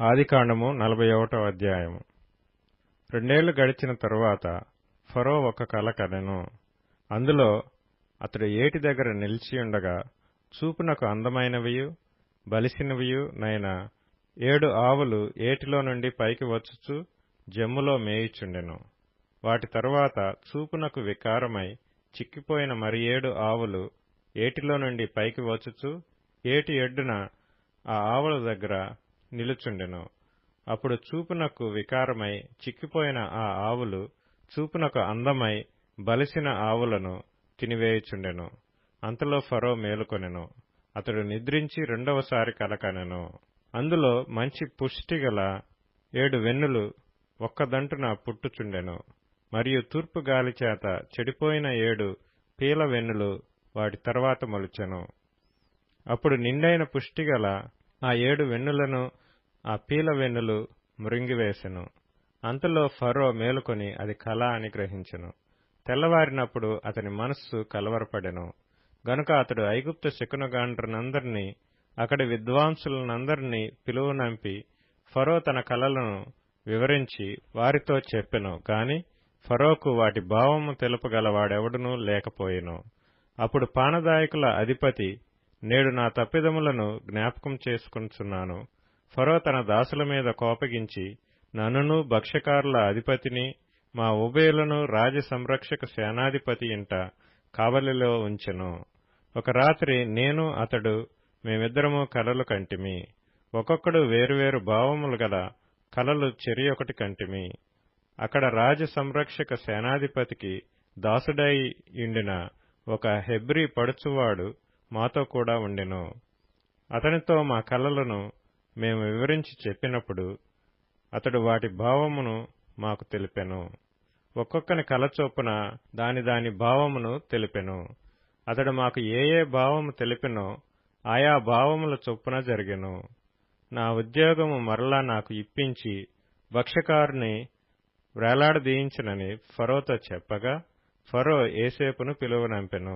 ఆదికాండము 41వ అధ్యాయము. 2 ఏళ్లు గడిచిన తరువాత ఫరో ఒక కల కనెను. అందులో అతడు ఏటి దగ్గర నిలిచియుండగా చూపునకు అందమైనవియు బలిసినవియు నైన 7 ఆవులు ఏటిలో నుండి పైకి వచ్చుచు జమ్ములో మేయుచుండెను. వాటి తరువాత చూపునకు వికారమై చిక్కిపోయిన మరి 7 ఆవులు ఏటిలో నుండి పైకి వచ్చుచు ఏటి ఎడ్డున ఆ ఆవుల దగ్గర నిలుచుండెను. అప్పుడు చూపునకు వికారమై చిక్కిపోయిన ఆ ఆవులు చూపునకు అందమై బలిసిన ఆవులను తినివేయుచుండెను. అంతలో ఫరో మేలుకొనెను. అతడు నిద్రించి రెండవసారి కల కనెను. అందులో మంచి పుష్టిగల 7 వెన్నులు ఒక్కదంటున పుట్టుచుండెను. మరియు తూర్పు గాలి చేత చెడిపోయిన 7 పీల వెన్నులు వాటి తర్వాత మొలిచెను. అప్పుడు నిండైన పుష్టిగల ఆ 7 వెన్నులను ఆ పీల వెన్నులు మృంగివేసెను. అంతలో ఫరో మేలుకొని అది కల అని గ్రహించెను. తెల్లవారినప్పుడు అతని మనస్సు కలవరపడెను. గనుక అతడు ఐగుప్తు శకునగాండ్రనందరినీ అక్కడి విద్వాంసులనందరినీ పిలువనంపి ఫరో తన కలలను వివరించి వారితో చెప్పెను. కాని ఫరోకు వాటి భావము తెలుపగల వాడెవడునూ లేకపోయెను. అప్పుడు పానదాయకుల అధిపతి, నేడు నా తప్పిదములను జ్ఞాపకం చేసుకొనుచున్నాను. ఫరో తన దాసుల మీద కోపగించి నన్నును భక్ష్యకారుల అధిపతిని మా ఉభయులను రాజ సంరక్షక సేనాధిపతి ఇంట కావలిలో ఉంచెను. ఒక రాత్రి నేను అతడు మేమిద్దరము కలలు కంటిమి. ఒక్కొక్కడు వేరువేరు భావములు గల కలలు చెరియొకటి కంటిమి. అక్కడ రాజ సంరక్షక సేనాధిపతికి దాసుడై యుండిన ఒక హెబ్రీ పడుచువాడు మాతో కూడా ఉండెను. అతనితో మా కలలను మేము వివరించి చెప్పినప్పుడు అతడు వాటి భావమును మాకు తెలిపెను. ఒక్కొక్కని కల చొప్పున దాని భావమును తెలిపెను. అతడు మాకు ఏ భావము తెలిపెనో ఆయా భావముల చొప్పున జరిగెను. నా ఉద్యోగము మరలా నాకు ఇప్పించి భక్ష్యకారుని వ్రేలాడదీయించనని ఫరోతో చెప్పగా ఫరో యోసేపును పిలువనంపెను.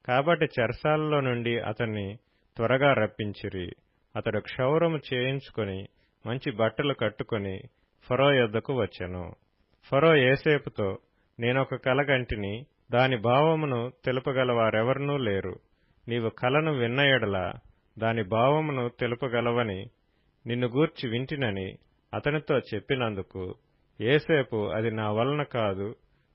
కాబట్టి చెరసాలలో నుండి అతన్ని త్వరగా రప్పించిరి. అతడు క్షౌరము చేయించుకొని మంచి బట్టలు కట్టుకొని ఫరో యొద్దకు వచ్చెను. ఫరో యోసేపుతో, నేనొక కల కంటిని, దాని భావమును తెలుపగల వారెవరనూ లేరు. నీవు కలను విన్న ఎడల దాని భావమును తెలుపగలవని నిన్ను గూర్చి వింటినని అతనితో చెప్పినందుకు యోసేపు, అది నా వలన కాదు,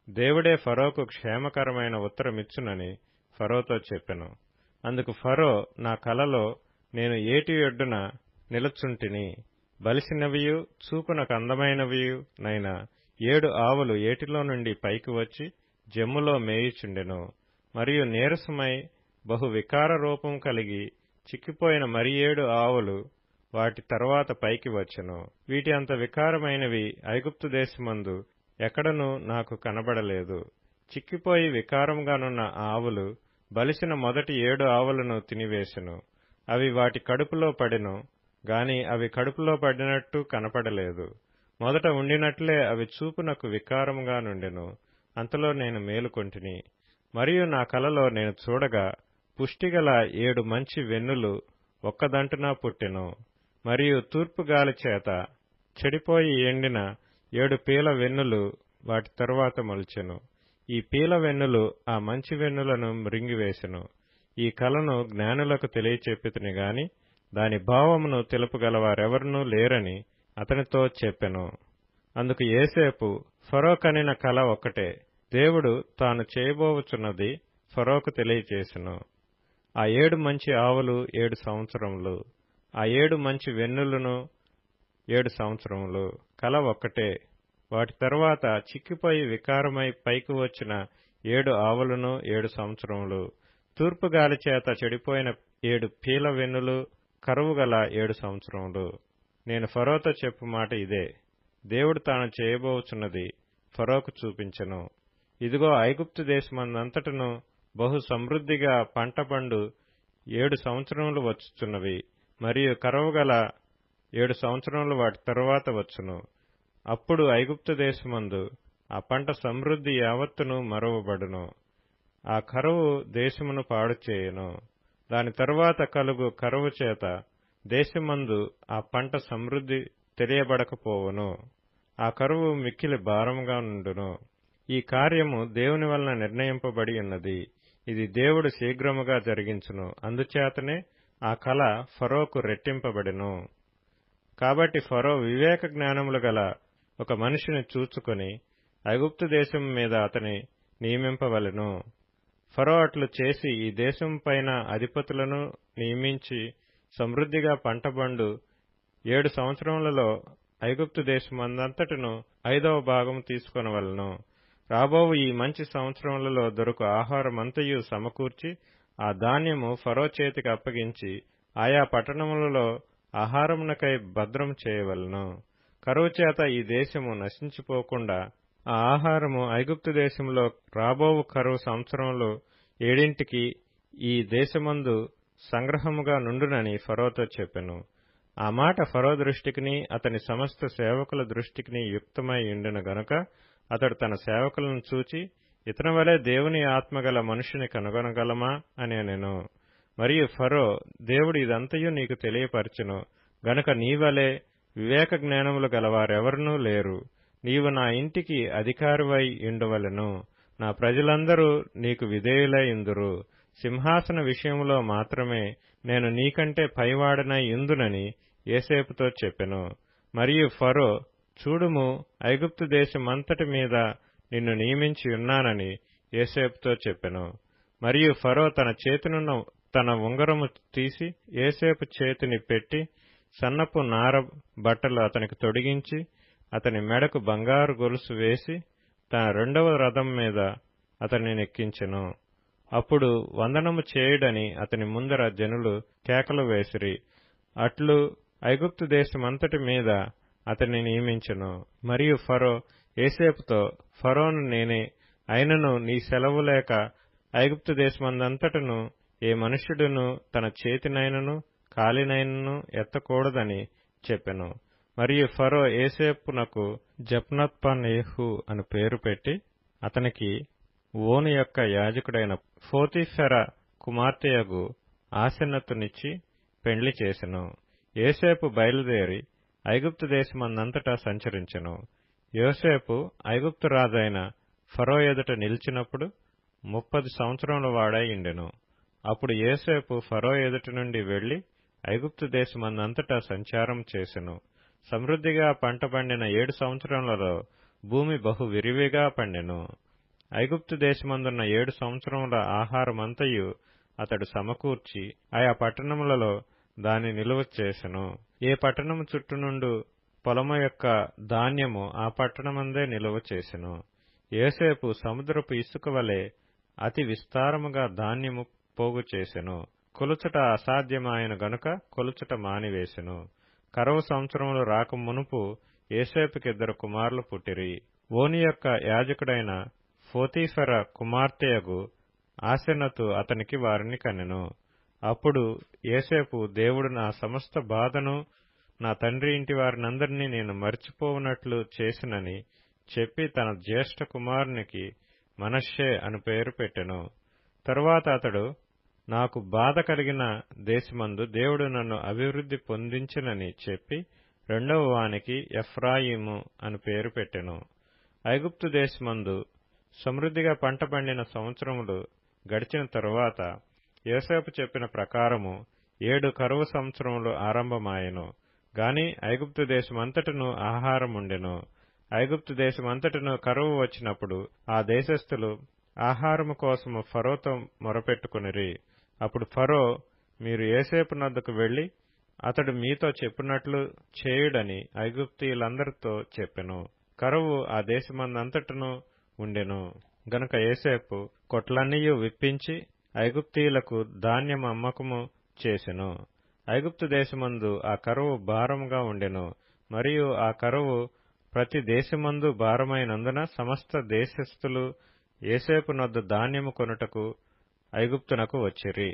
దేవుడే ఫరోకు క్షేమకరమైన ఉత్తరమిచ్చునని ఫరోతో చెప్పెను. అందుకు ఫరో, నా కలలో నేను ఏటి ఒడ్డున నిలుచుంటిని. బలిసినవియు చూపునకు అందమైనవియు నైన 7 ఆవులు ఏటిలో నుండి పైకి వచ్చి జమ్ములో మేయుచుండెను. మరియు నీరసమై బహు వికార రూపం కలిగి చిక్కిపోయిన మరి 7 ఆవులు వాటి తరువాత పైకి వచ్చెను. వీటి అంత వికారమైనవి ఐగుప్తు దేశమందు ఎక్కడనూ నాకు కనబడలేదు. చిక్కిపోయి వికారంగానున్న ఆవులు బలిసిన మొదటి 7 ఆవులను తినివేసెను. అవి వాటి కడుపులో పడెను గాని అవి కడుపులో పడినట్టు కనపడలేదు. మొదట ఉండినట్లే అవి చూపునకు వికారముగా నుండెను. అంతలో నేను మేలుకొంటిని. మరియు నా కలలో నేను చూడగా పుష్టిగల 7 మంచి వెన్నులు ఒక్కదంటున పుట్టెను. మరియు తూర్పు గాలి చేత చెడిపోయి ఎండిన 7 పీల వెన్నులు వాటి తరువాత మొలిచెను. ఈ పీల వెన్నులు ఆ మంచి వెన్నులను మృంగివేసెను. ఈ కలను జ్ఞానులకు తెలియచెప్పితిని గాని దాని భావమును తెలుపగలవారెవరనూ లేరని అతనితో చెప్పెను. అందుకు యోసేపు, ఫరో కనిన కల ఒక్కటే, దేవుడు తాను చేయబోవుచున్నది ఫరోకు తెలియచేసెను. ఆ 7 మంచి ఆవులు 7 సంవత్సరములు, ఆ 7 మంచి వెన్నులను 7 సంవత్సరములు. కల ఒక్కటే. వాటి తరువాత చిక్కిపోయి వికారమై పైకి వచ్చిన 7 ఆవులను 7 సంవత్సరములు. తూర్పు గాలి చేత చెడిపోయిన 7 పీల వెన్నులు కరువుగల 7 సంవత్సరములు. నేను ఫరోతో చెప్పు మాట ఇదే, దేవుడు తాను చేయబోచున్నది ఫరోకు చూపించెను. ఇదిగో, ఐగుప్తు దేశమందంతటను బహు సమృద్ధిగా పంట పండు 7 సంవత్సరములు వచ్చుచున్నవి. మరియు కరువుగల 7 సంవత్సరములు వాటి తరువాత వచ్చును. అప్పుడు ఐగుప్తు దేశమందు ఆ పంట సమృద్ధి యావత్తును మరువబడును. ఆ కరువు దేశమును పాడు చేయును. దాని తరువాత కలుగు కరువు చేత దేశమందు ఆ పంట సమృద్ధి తెలియబడకపోవును. ఆ కరువు మిక్కిలి భారముగా నుండును. ఈ కార్యము దేవుని వలన నిర్ణయింపబడి ఉన్నది. ఇది దేవుడు శీఘ్రముగా జరిగించును. అందుచేతనే ఆ కల ఫరోకు రెట్టింపబడెను. కాబట్టి ఫరో వివేక జ్ఞానములు గల ఒక మనిషిని చూచుకొని ఐగుప్తు దేశం మీద అతని నియమింపవలెను. ఫరో అట్లు చేసి ఈ దేశం పైన అధిపతులను నియమించి సమృద్ధిగా పంటబండు 7 సంవత్సరములలో ఐగుప్తు దేశమందంతటను 5వ భాగము తీసుకొనవలెను. రాబోవు ఈ మంచి సంవత్సరములలో దొరకు ఆహారమంతయు సమకూర్చి ఆ ధాన్యము ఫరో చేతికి అప్పగించి ఆయా పట్టణములలో ఆహారమునకై భద్రం చేయవలెను. కరువు చేత ఈ దేశము నశించిపోకుండా ఆ ఆహారము ఐగుప్తు దేశంలో రాబోవు కరువు సంవత్సరములు 7 ఈ దేశమందు సంగ్రహముగా నుండునని ఫరోతో చెప్పెను. ఆ మాట ఫరో దృష్టికిని అతని సమస్త సేవకుల దృష్టికిని యుక్తమై ఉండును గనుక అతడు తన సేవకులను చూచి, ఇతని వలె దేవుని ఆత్మగల మనుషుని కనుగొనగలమా అని అనెను. మరియు ఫరో, దేవుడు ఇదంతయు నీకు తెలియపరచును గనుక నీవలే వివేక జ్ఞానములు గలవారెవరనూ లేరు. నీవు నా ఇంటికి అధికారివై ఉండవలెను. నా ప్రజలందరూ నీకు విధేయులై ఇందురు. సింహాసన విషయములో మాత్రమే నేను నీకంటే పైవాడనై ఇందునని యోసేపుతో చెప్పెను. మరియు ఫరో, చూడుము, ఐగుప్తు దేశమంతటి మీద నిన్ను నియమించి ఉన్నానని యోసేపుతో చెప్పెను. మరియు ఫరో తన చేతినున్న తన ఉంగరము తీసి యోసేపు చేతిని పెట్టి సన్నపు నార బట్టలు అతనికి తొడిగించి అతని మెడకు బంగారు గొలుసు వేసి తన 2వ రథం మీద అతన్ని నెక్కించెను. అప్పుడు వందనము చేయుడని అతని ముందర జనులు కేకలు వేసిరి. అట్లు ఐగుప్తు దేశమంతటి మీద అతన్ని నియమించెను. మరియు ఫరో యోసేపుతో, ఫరోను నేనే, అయినను నీ సెలవు లేక ఐగుప్తు దేశమందంతటను ఏ మనుష్యుడును తన చేతినైనను కాలినైనను ఎత్తకూడదని చెప్పెను. మరియు ఫరో యోసేపునకు జప్నత్పనేహు అని పేరు పెట్టి అతనికి ఓను యొక్క యాజకుడైన పోతీఫెర కుమార్తెయగు ఆసెనతునిచ్చి పెండ్లి చేసెను. యోసేపు బయలుదేరి ఐగుప్తు దేశమందంతటా సంచరించెను. యోసేపు ఐగుప్తు రాజైన ఫరో ఎదుట నిలిచినప్పుడు 30 సంవత్సరముల వాడై ఉండెను. అప్పుడు యోసేపు ఫరో ఎదుట నుండి వెళ్లి ఐగుప్తు దేశమందంతటా సంచారం చేసెను. సమృద్ధిగా పంట పండిన 7 సంవత్సరములలో భూమి బహు విరివిగా పండెను. ఐగుప్తు దేశమందున్న 7 సంవత్సరముల ఆహారమంతయు అతడు సమకూర్చి ఆయా పట్టణములలో దాని నిలువ చేసెను. ఏ పట్టణము చుట్టూ నుండు పొలము యొక్క ధాన్యము ఆ పట్టణమందే నిలువ చేసెను. యోసేపు సముద్రపు ఇసుక వలె అతి విస్తారముగా ధాన్యము పోగు చేసెను. కొలుచుట అసాధ్యమాయను గనుక కొలుచుట మానివేసెను. కరువు సంవత్సరములు రాక మునుపు యోసేపుకిద్దరు కుమారులు పుట్టిరి. ఓని యొక్క యాజకుడైన పోతీఫెర కుమార్తెయగు ఆసెనతు అతనికి వారిని కనెను. అప్పుడు యోసేపు, దేవుడు నా సమస్త బాధను నా తండ్రి ఇంటి వారినందరినీ నేను మరిచిపోవునట్లు చేసినని చెప్పి తన జ్యేష్ఠ కుమారునికి మనష్షే అని పేరు పెట్టెను. తరువాత అతడు, నాకు బాధ కలిగిన దేశమందు దేవుడు నన్ను అభివృద్ధి పొందించినని చెప్పి 2వ వానికి ఎఫ్రాయిము అని పేరు పెట్టెను. ఐగుప్తు దేశమందు సమృద్ధిగా పంట పండిన సంవత్సరములు గడిచిన తరువాత యోసేపు చెప్పిన ప్రకారము 7 కరువు సంవత్సరములు ఆరంభమాయెను. గాని ఐగుప్తు దేశమంతటను ఆహారముండెను. ఐగుప్తు దేశమంతటను కరువు వచ్చినప్పుడు ఆ దేశస్థులు ఆహారము కోసము ఫరోతో మొరపెట్టుకొనిరి. అప్పుడు ఫరో, మీరు యోసేపు నద్దకు వెళ్లి అతడు మీతో చెప్పినట్లు చేయుడని ఐగుప్తీయులందరితో చెప్పెను. కరువు ఆ దేశమందంతటను ఉండెను గనుక యోసేపు కొట్లన్నీయు విప్పించి ఐగుప్తీయులకు ధాన్యం అమ్మకము చేసెను. ఐగుప్తు దేశమందు ఆ కరువు భారముగా ఉండెను. మరియు ఆ కరువు ప్రతి దేశమందు భారమైనందున సమస్త దేశస్థులు యోసేపు నొద్ద ధాన్యము కొనుటకు ఐగుప్తునకు వచ్చిరి.